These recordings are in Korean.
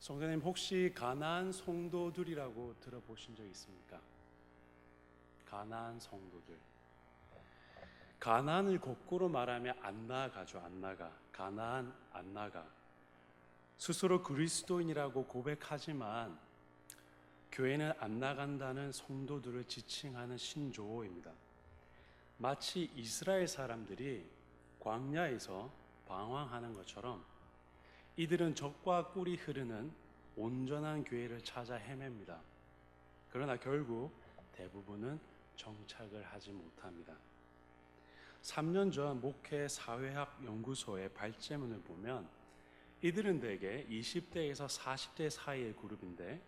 성도님, 혹시 가나안 성도들이라고 들어보신 적 있습니까? 가나안 성도들. 가나안을 거꾸로 말하면 안 나가죠. 안 나가. 가나안 안 나가. 스스로 그리스도인이라고 고백하지만 교회는 안 나간다는 성도들을 지칭하는 신조어입니다. 마치 이스라엘 사람들이 광야에서 방황하는 것처럼 이들은 적과 꿀이 흐르는 온전한 교회를 찾아 헤맵니다. 그러나 결국 대부분은 정착을 하지 못합니다. 3년 전 목회 사회학 연구소의 발제문을 보면 이들은 대개 20대에서 40대 사이의 그룹인데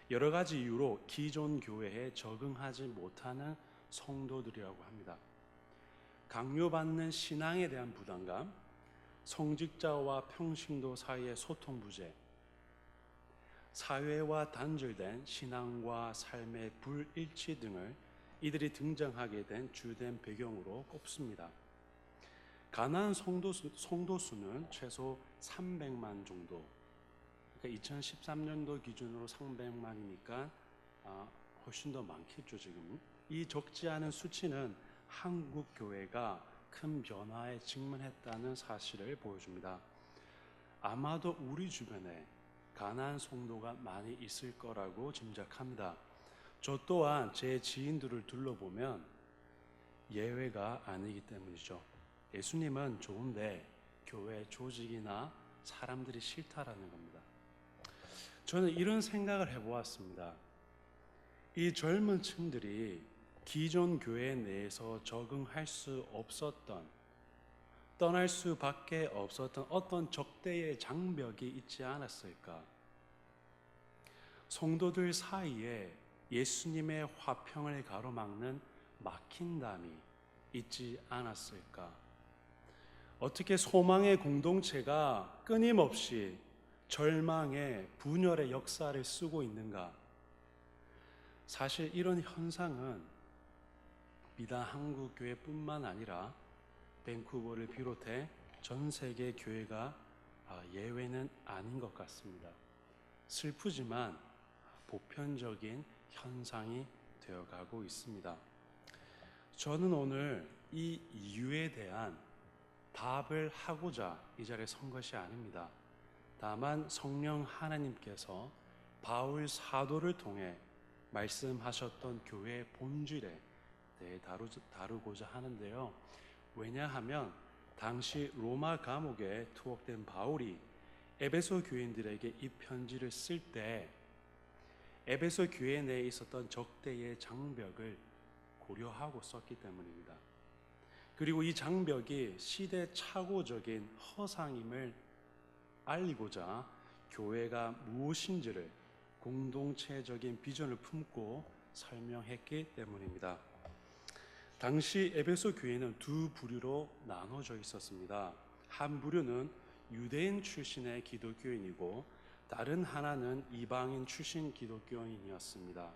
여러 가지 이유로 기존 교회에 적응하지 못하는 성도들이라고 합니다. 강요받는 신앙에 대한 부담감, 성직자와 평신도 사이의 소통 부재, 사회와 단절된 신앙과 삶의 불일치 등을 이들이 등장하게 된 주된 배경으로 꼽습니다. 가나안 성도수는 최소 300만 정도, 그러니까 2013년도 기준으로 300만이니까 훨씬 더 많겠죠. 지금 이 적지 않은 수치는 한국 교회가 큰 변화에 직면했다는 사실을 보여줍니다. 아마도 우리 주변에 가나안 성도가 많이 있을 거라고 짐작합니다. 저 또한 제 지인들을 둘러보면 예외가 아니기 때문이죠. 예수님은 좋은데 교회 조직이나 사람들이 싫다라는 겁니다. 저는 이런 생각을 해보았습니다. 이 젊은 층들이 기존 교회 내에서 적응할 수 없었던, 떠날 수밖에 없었던 어떤 적대의 장벽이 있지 않았을까? 성도들 사이에 예수님의 화평을 가로막는 막힌 담이 있지 않았을까? 어떻게 소망의 공동체가 끊임없이 절망의 분열의 역사를 쓰고 있는가? 사실 이런 현상은 비단 한국 교회뿐만 아니라 밴쿠버를 비롯해 전 세계 교회가 예외는 아닌 것 같습니다. 슬프지만 보편적인 현상이 되어가고 있습니다. 저는 오늘 이 이유에 대한 답을 하고자 이 자리에 선 것이 아닙니다. 다만 성령 하나님께서 바울 사도를 통해 말씀하셨던 교회의 본질에 대해 다루고자 하는데요. 왜냐하면 당시 로마 감옥에 투옥된 바울이 에베소 교인들에게 이 편지를 쓸 때 에베소 교회 내에 있었던 적대의 장벽을 고려하고 썼기 때문입니다. 그리고 이 장벽이 시대착오적인 허상임을 알리고자 교회가 무엇인지를 공동체적인 비전을 품고 설명했기 때문입니다. 당시 에베소 교회는 두 부류로 나눠져 있었습니다. 한 부류는 유대인 출신의 기독교인이고 다른 하나는 이방인 출신 기독교인이었습니다.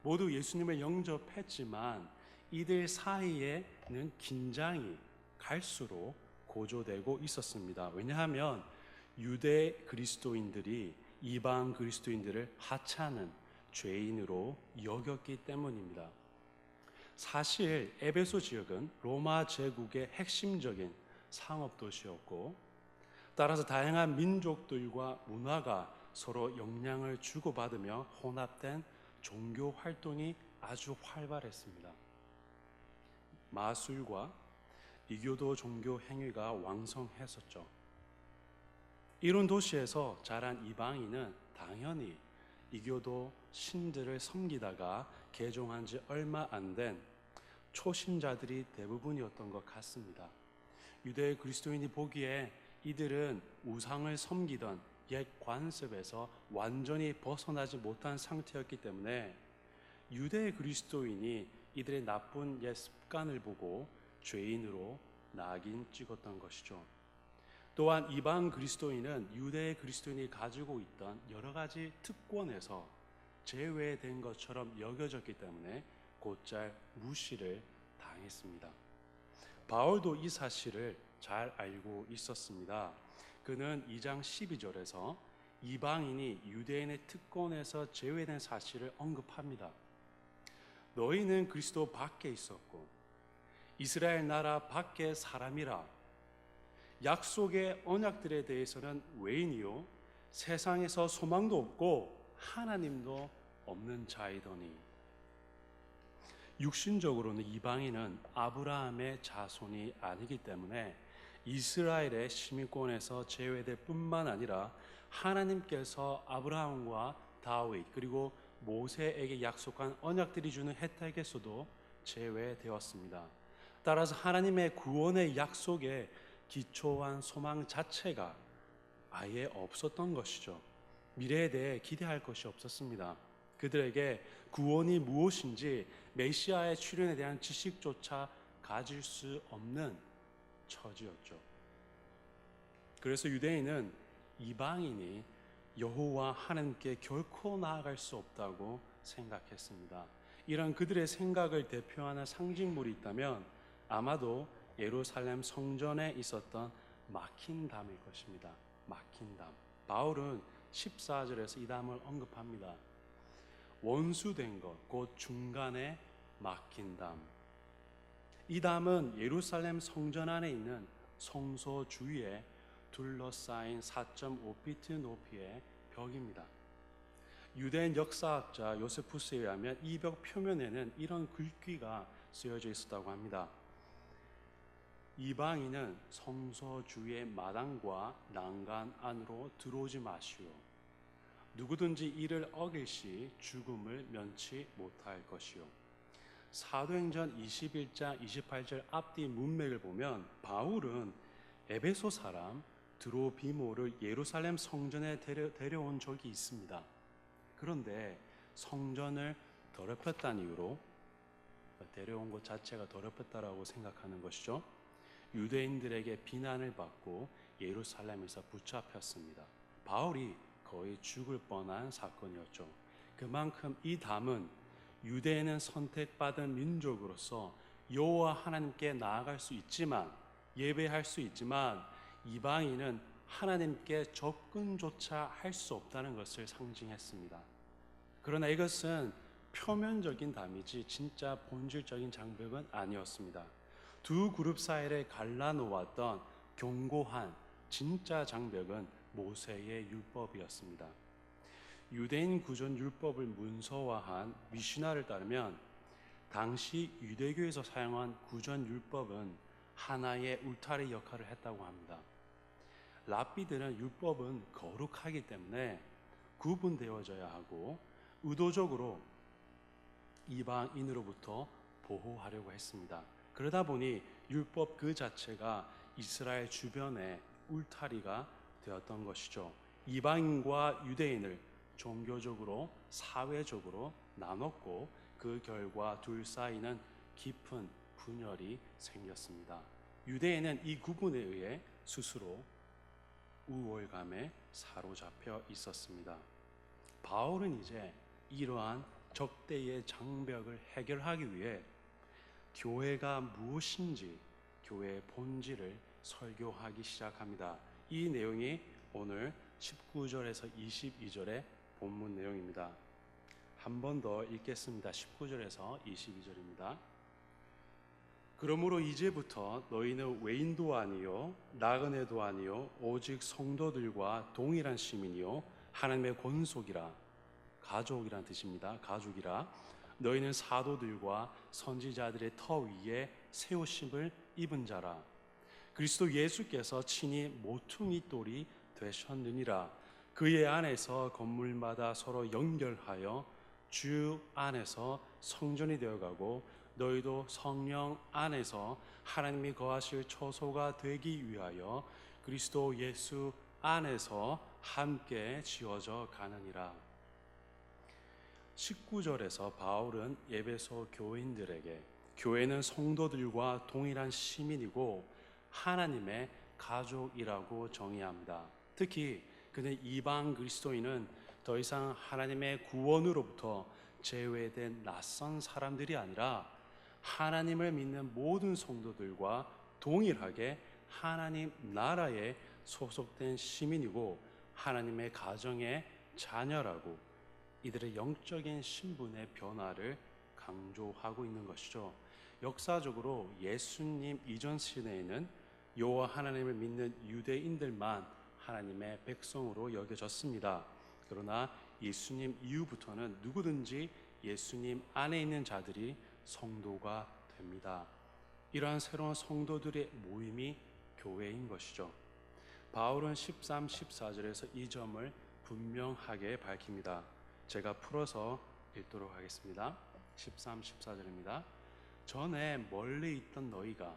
모두 예수님을 영접했지만 이들 사이에는 긴장이 갈수록 고조되고 있었습니다. 왜냐하면 유대 그리스도인들이 이방 그리스도인들을 하찮은 죄인으로 여겼기 때문입니다. 사실 에베소 지역은 로마 제국의 핵심적인 상업도시였고 따라서 다양한 민족들과 문화가 서로 영향을 주고받으며 혼합된 종교 활동이 아주 활발했습니다. 마술과 이교도 종교 행위가 왕성했었죠. 이런 도시에서 자란 이방인은 당연히 이교도 신들을 섬기다가 개종한 지 얼마 안 된 초신자들이 대부분이었던 것 같습니다. 유대 그리스도인이 보기에 이들은 우상을 섬기던 옛 관습에서 완전히 벗어나지 못한 상태였기 때문에 유대 그리스도인이 이들의 나쁜 옛 습관을 보고 죄인으로 낙인 찍었던 것이죠. 또한 이방 그리스도인은 유대 그리스도인이 가지고 있던 여러 가지 특권에서 제외된 것처럼 여겨졌기 때문에 곧잘 무시를 당했습니다. 바울도 이 사실을 잘 알고 있었습니다. 그는 2장 12절에서 이방인이 유대인의 특권에서 제외된 사실을 언급합니다. 너희는 그리스도 밖에 있었고 이스라엘 나라 밖의 사람이라. 약속의 언약들에 대해서는 외인이요 세상에서 소망도 없고 하나님도 없는 자이더니. 육신적으로는 이방인은 아브라함의 자손이 아니기 때문에 이스라엘의 시민권에서 제외될 뿐만 아니라 하나님께서 아브라함과 다윗 그리고 모세에게 약속한 언약들이 주는 혜택에서도 제외되었습니다. 따라서 하나님의 구원의 약속에 기초한 소망 자체가 아예 없었던 것이죠. 미래에 대해 기대할 것이 없었습니다. 그들에게 구원이 무엇인지 메시아의 출현에 대한 지식조차 가질 수 없는 처지였죠. 그래서 유대인은 이방인이 여호와 하나님께 결코 나아갈 수 없다고 생각했습니다. 이런 그들의 생각을 대표하는 상징물이 있다면 아마도 예루살렘 성전에 있었던 막힌 담일 것입니다. 막힌 담. 바울은 14절에서 이 담을 언급합니다. 원수된 것, 곧 중간에 막힌 담. 이 담은 예루살렘 성전 안에 있는 성소 주위에 둘러싸인 4.5피트 높이의 벽입니다. 유대인 역사학자 요세푸스에 의하면 이 벽 표면에는 이런 글귀가 쓰여져 있었다고 합니다. 이방인은 성소 주위의 마당과 난간 안으로 들어오지 마시오. 누구든지 이를 어길 시 죽음을 면치 못할 것이요. 사도행전 21장 28절 앞뒤 문맥을 보면 바울은 에베소 사람 드로비모를 예루살렘 성전에 데려온 적이 있습니다. 그런데 성전을 더럽혔다는 이유로, 데려온 것 자체가 더럽혔다라고 생각하는 것이죠. 유대인들에게 비난을 받고 예루살렘에서 붙잡혔습니다. 바울이 거의 죽을 뻔한 사건이었죠. 그만큼 이 담은 유대인은 선택받은 민족으로서 여호와 하나님께 나아갈 수 있지만, 예배할 수 있지만 이방인은 하나님께 접근조차 할 수 없다는 것을 상징했습니다. 그러나 이것은 표면적인 담이지 진짜 본질적인 장벽은 아니었습니다. 두 그룹 사이를 갈라놓았던 견고한 진짜 장벽은 모세의 율법이었습니다. 유대인 구전 율법을 문서화한 미시나를 따르면 당시 유대교에서 사용한 구전 율법은 하나의 울타리 역할을 했다고 합니다. 랍비들은 율법은 거룩하기 때문에 구분되어져야 하고 의도적으로 이방인으로부터 보호하려고 했습니다. 그러다 보니 율법 그 자체가 이스라엘 주변의 울타리가 되었던 것이죠. 이방인과 유대인을 종교적으로 사회적으로 나눴고 그 결과 둘 사이는 깊은 분열이 생겼습니다. 유대인은 이 구분에 의해 스스로 우월감에 사로잡혀 있었습니다. 바울은 이제 이러한 적대의 장벽을 해결하기 위해 교회가 무엇인지, 교회의 본질을 설교하기 시작합니다. 이 내용이 오늘 19절에서 22절의 본문 내용입니다. 한 번 더 읽겠습니다. 19절에서 22절입니다. 그러므로 이제부터 너희는 외인도 아니요 나그네도 아니요 오직 성도들과 동일한 시민이요 하나님의 권속이라, 가족이란 뜻입니다. 가족이라. 너희는 사도들과 선지자들의 터 위에 세우심을 입은 자라. 그리스도 예수께서 친히 모퉁이 돌이 되셨느니라. 그의 안에서 건물마다 서로 연결하여 주 안에서 성전이 되어가고 너희도 성령 안에서 하나님이 거하실 처소가 되기 위하여 그리스도 예수 안에서 함께 지어져 가느니라. 19절에서 바울은 에베소 교인들에게 교회는 성도들과 동일한 시민이고 하나님의 가족이라고 정의합니다. 특히 그는 이방 그리스도인은 더 이상 하나님의 구원으로부터 제외된 낯선 사람들이 아니라 하나님을 믿는 모든 성도들과 동일하게 하나님 나라에 소속된 시민이고 하나님의 가정의 자녀라고 이들의 영적인 신분의 변화를 강조하고 있는 것이죠. 역사적으로 예수님 이전 시대에는 여호와 하나님을 믿는 유대인들만 하나님의 백성으로 여겨졌습니다. 그러나 예수님 이후부터는 누구든지 예수님 안에 있는 자들이 성도가 됩니다. 이러한 새로운 성도들의 모임이 교회인 것이죠. 바울은 13, 14절에서 이 점을 분명하게 밝힙니다. 제가 풀어서 읽도록 하겠습니다. 13, 14절입니다. 전에 멀리 있던 너희가,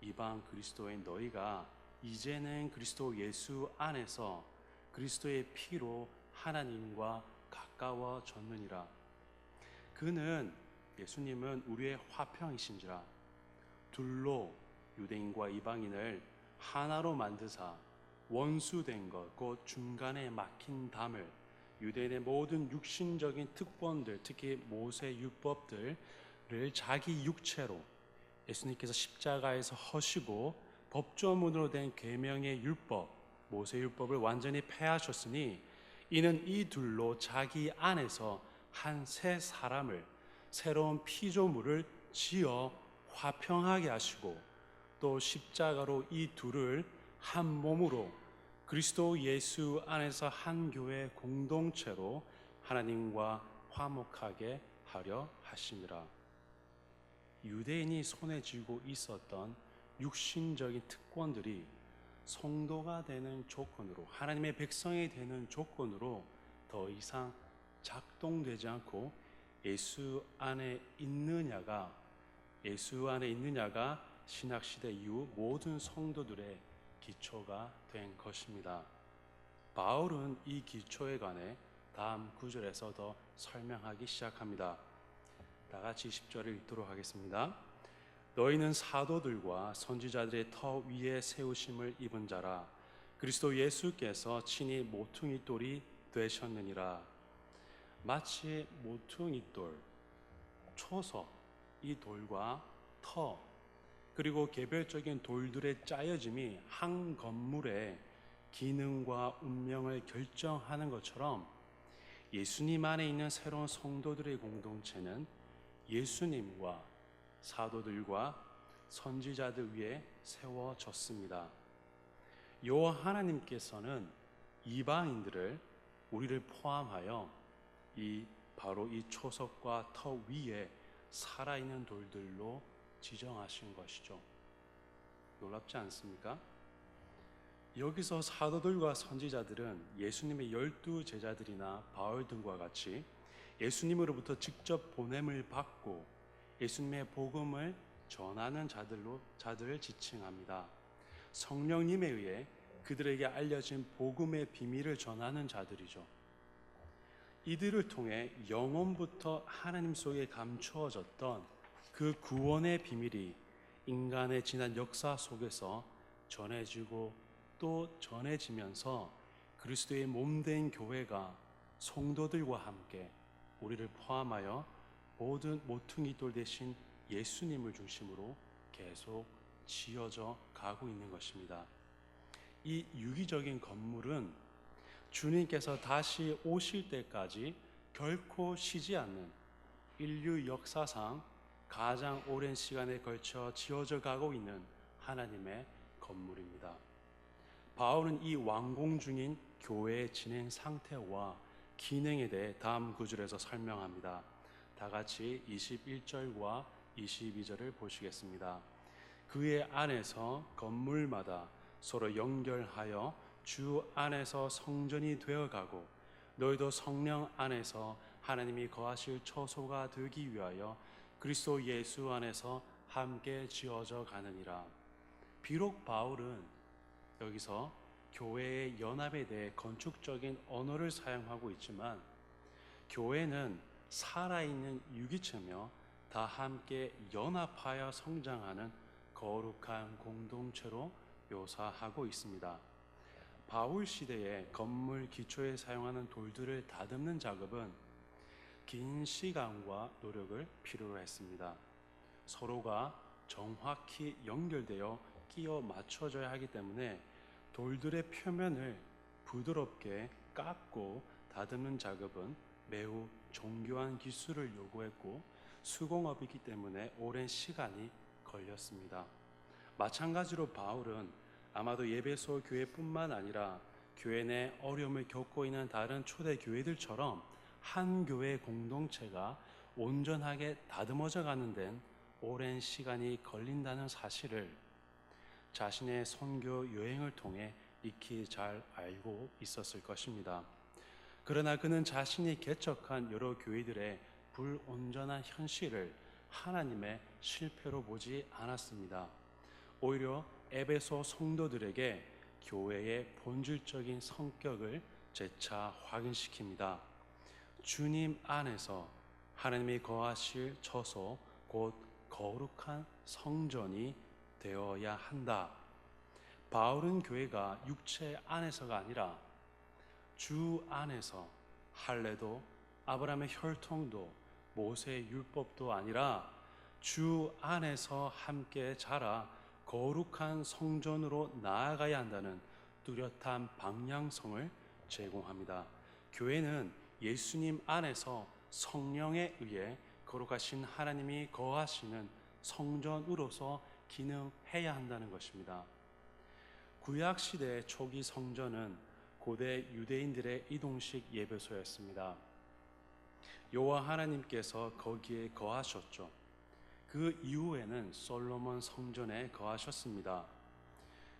이방 그리스도인 너희가 이제는 그리스도 예수 안에서 그리스도의 피로 하나님과 가까워졌느니라. 그는, 예수님은 우리의 화평이신지라 둘로 유대인과 이방인을 하나로 만드사 원수된 것 곧 중간에 막힌 담을, 유대인의 모든 육신적인 특권들, 특히 모세 율법들을 자기 육체로 예수님께서 십자가에서 허시고 법조문으로 된 계명의 율법, 모세 율법을 완전히 폐하셨으니 이는 이 둘로 자기 안에서 한 새 사람을, 새로운 피조물을 지어 화평하게 하시고 또 십자가로 이 둘을 한 몸으로 그리스도 예수 안에서 한 교회 공동체로 하나님과 화목하게 하려 하심이라. 유대인이 손에 쥐고 있었던 육신적인 특권들이 성도가 되는 조건으로, 하나님의 백성이 되는 조건으로 더 이상 작동되지 않고 예수 안에 있느냐가 신약시대 이후 모든 성도들의 기초가 된 것입니다. 바울은 이 기초에 관해 다음 구절에서 더 설명하기 시작합니다. 다 같이 10절을 읽도록 하겠습니다. 너희는 사도들과 선지자들의 터 위에 세우심을 입은 자라. 그리스도 예수께서 친히 모퉁이 돌이 되셨느니라. 마치 모퉁이 돌, 초석, 이 돌과 터, 그리고 개별적인 돌들의 짜여짐이 한 건물의 기능과 운명을 결정하는 것처럼 예수님 안에 있는 새로운 성도들의 공동체는 예수님과 사도들과 선지자들 위에 세워졌습니다. 여호와 하나님께서는 이방인들을, 우리를 포함하여 바로 이 초석과 터 위에 살아있는 돌들로 지정하신 것이죠. 놀랍지 않습니까? 여기서 사도들과 선지자들은 예수님의 12 제자들이나 바울 등과 같이 예수님으로부터 직접 보냄을 받고 예수님의 복음을 전하는 자들을 지칭합니다. 성령님에 의해 그들에게 알려진 복음의 비밀을 전하는 자들이죠. 이들을 통해 영원부터 하나님 속에 감추어졌던 그 구원의 비밀이 인간의 지난 역사 속에서 전해지고 또 전해지면서 그리스도의 몸된 교회가 성도들과 함께 우리를 포함하여 모든 모퉁이 돌 대신 예수님을 중심으로 계속 지어져 가고 있는 것입니다. 이 유기적인 건물은 주님께서 다시 오실 때까지 결코 쉬지 않는 인류 역사상 가장 오랜 시간에 걸쳐 지어져 가고 있는 하나님의 건물입니다. 바울은 이 완공 중인 교회의 진행 상태와 기능에 대해 다음 구절에서 설명합니다. 다 같이 21절과 22절을 보시겠습니다. 그의 안에서 건물마다 서로 연결하여 주 안에서 성전이 되어가고 너희도 성령 안에서 하나님이 거하실 처소가 되기 위하여 그리스도 예수 안에서 함께 지어져 가느니라. 비록 바울은 여기서 교회의 연합에 대해 건축적인 언어를 사용하고 있지만 교회는 살아있는 유기체며 다 함께 연합하여 성장하는 거룩한 공동체로 묘사하고 있습니다. 바울 시대의 건물 기초에 사용하는 돌들을 다듬는 작업은 긴 시간과 노력을 필요로 했습니다. 서로가 정확히 연결되어 끼워 맞춰져야 하기 때문에 돌들의 표면을 부드럽게 깎고 다듬는 작업은 매우 정교한 기술을 요구했고 수공업이기 때문에 오랜 시간이 걸렸습니다. 마찬가지로 바울은 아마도 예배소 교회뿐만 아니라 교회 내 어려움을 겪고 있는 다른 초대 교회들처럼 한 교회 공동체가 온전하게 다듬어져 가는 데는 오랜 시간이 걸린다는 사실을 자신의 선교 여행을 통해 익히 잘 알고 있었을 것입니다. 그러나 그는 자신이 개척한 여러 교회들의 불온전한 현실을 하나님의 실패로 보지 않았습니다. 오히려 에베소 성도들에게 교회의 본질적인 성격을 재차 확인시킵니다. 주님 안에서 하나님이 거하실 처소, 곧 거룩한 성전이 되어야 한다. 바울은 교회가 육체 안에서가 아니라 주 안에서, 할례도 아브라함의 혈통도 모세의 율법도 아니라 주 안에서 함께 자라 거룩한 성전으로 나아가야 한다는 뚜렷한 방향성을 제공합니다. 교회는 예수님 안에서 성령에 의해 거룩하신 하나님이 거하시는 성전으로서 기능해야 한다는 것입니다. 구약시대 초기 성전은 고대 유대인들의 이동식 예배소였습니다. 여호와 하나님께서 거기에 거하셨죠. 그 이후에는 솔로몬 성전에 거하셨습니다.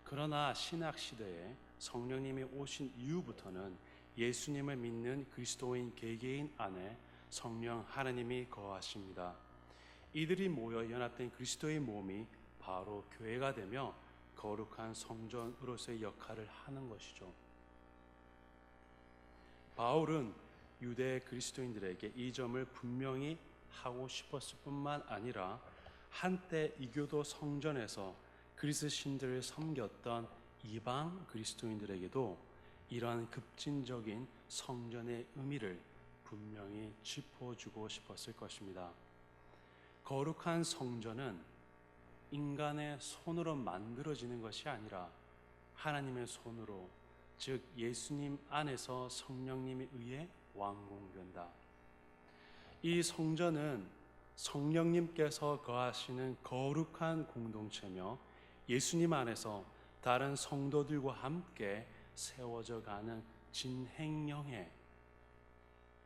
그러나 신약시대에 성령님이 오신 이후부터는 예수님을 믿는 그리스도인 개개인 안에 성령 하나님이 거하십니다. 이들이 모여 연합된 그리스도의 몸이 바로 교회가 되며 거룩한 성전으로서의 역할을 하는 것이죠. 바울은 유대 그리스도인들에게 이 점을 분명히 하고 싶었을 뿐만 아니라 한때 이교도 성전에서 그리스 신들을 섬겼던 이방 그리스도인들에게도 이러한 급진적인 성전의 의미를 분명히 짚어주고 싶었을 것입니다. 거룩한 성전은 인간의 손으로 만들어지는 것이 아니라 하나님의 손으로, 즉 예수님 안에서 성령님에 의해 완공된다. 이 성전은 성령님께서 거하시는 거룩한 공동체며 예수님 안에서 다른 성도들과 함께 세워져 가는 진행형의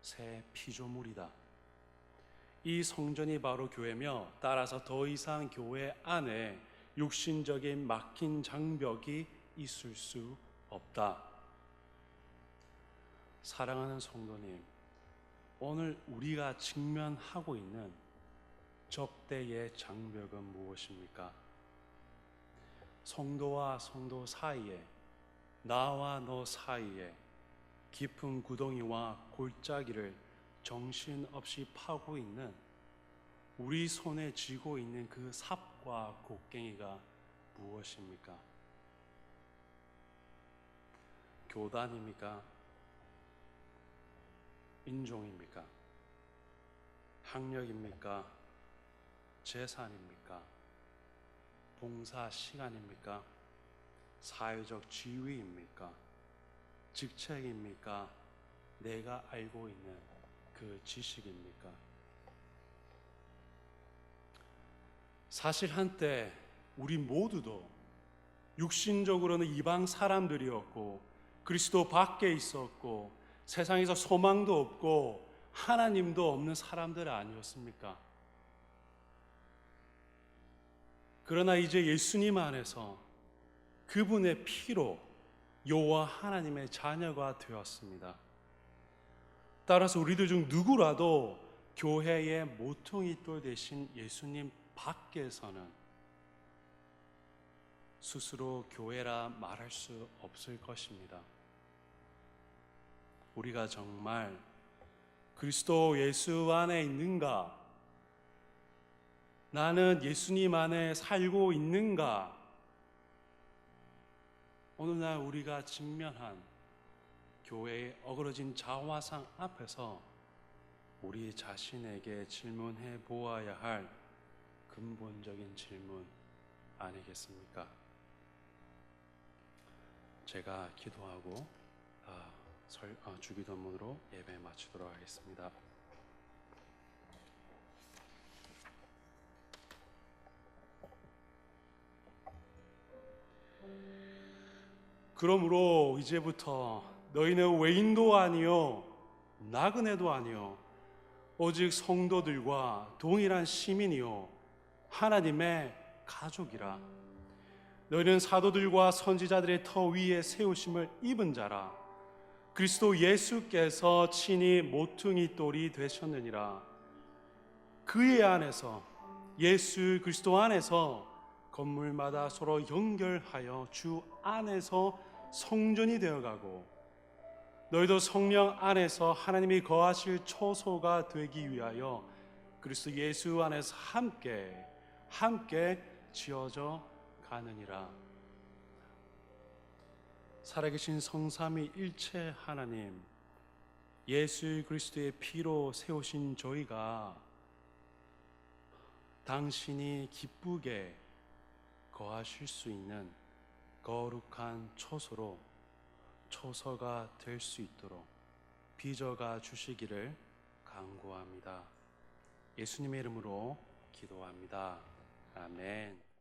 새 피조물이다. 이 성전이 바로 교회며 따라서 더 이상 교회 안에 육신적인 막힌 장벽이 있을 수 없다. 사랑하는 성도님, 오늘 우리가 직면하고 있는 적대의 장벽은 무엇입니까? 성도와 성도 사이에, 나와 너 사이에 깊은 구덩이와 골짜기를 정신없이 파고 있는, 우리 손에 쥐고 있는 그 삽과 곡괭이가 무엇입니까? 교단입니까? 인종입니까? 학력입니까? 재산입니까? 봉사 시간입니까? 사회적 지위입니까? 직책입니까? 내가 알고 있는 그 지식입니까? 사실 한때 우리 모두도 육신적으로는 이방 사람들이었고 그리스도 밖에 있었고 세상에서 소망도 없고 하나님도 없는 사람들 아니었습니까? 그러나 이제 예수님 안에서 그분의 피로 여호와 하나님의 자녀가 되었습니다. 따라서 우리들 중 누구라도 교회의 모퉁이돌 되신 예수님 밖에서는 스스로 교회라 말할 수 없을 것입니다. 우리가 정말 그리스도 예수 안에 있는가? 나는 예수님 안에 살고 있는가? 오늘날 우리가 직면한 교회의 어그러진 자화상 앞에서 우리 자신에게 질문해 보아야 할 근본적인 질문 아니겠습니까? 제가 기도하고 주기도문으로 예배 마치도록 하겠습니다. 그러므로 이제부터 너희는 외인도 아니요 나그네도 아니요 오직 성도들과 동일한 시민이요 하나님의 가족이라. 너희는 사도들과 선지자들의 터 위에 세우심을 입은 자라. 그리스도 예수께서 친히 모퉁이 돌이 되셨느니라. 그의 안에서, 예수 그리스도 안에서 건물마다 서로 연결하여 주 안에서 성전이 되어가고, 너희도 성령 안에서 하나님이 거하실 초소가 되기 위하여 그리스도 예수 안에서 함께 지어져 가느니라. 살아계신 성삼위일체 하나님, 예수 그리스도의 피로 세우신 저희가 당신이 기쁘게 거하실 수 있는 거룩한 초소가 될 수 있도록 빚어가 주시기를 간구합니다. 예수님의 이름으로 기도합니다. 아멘.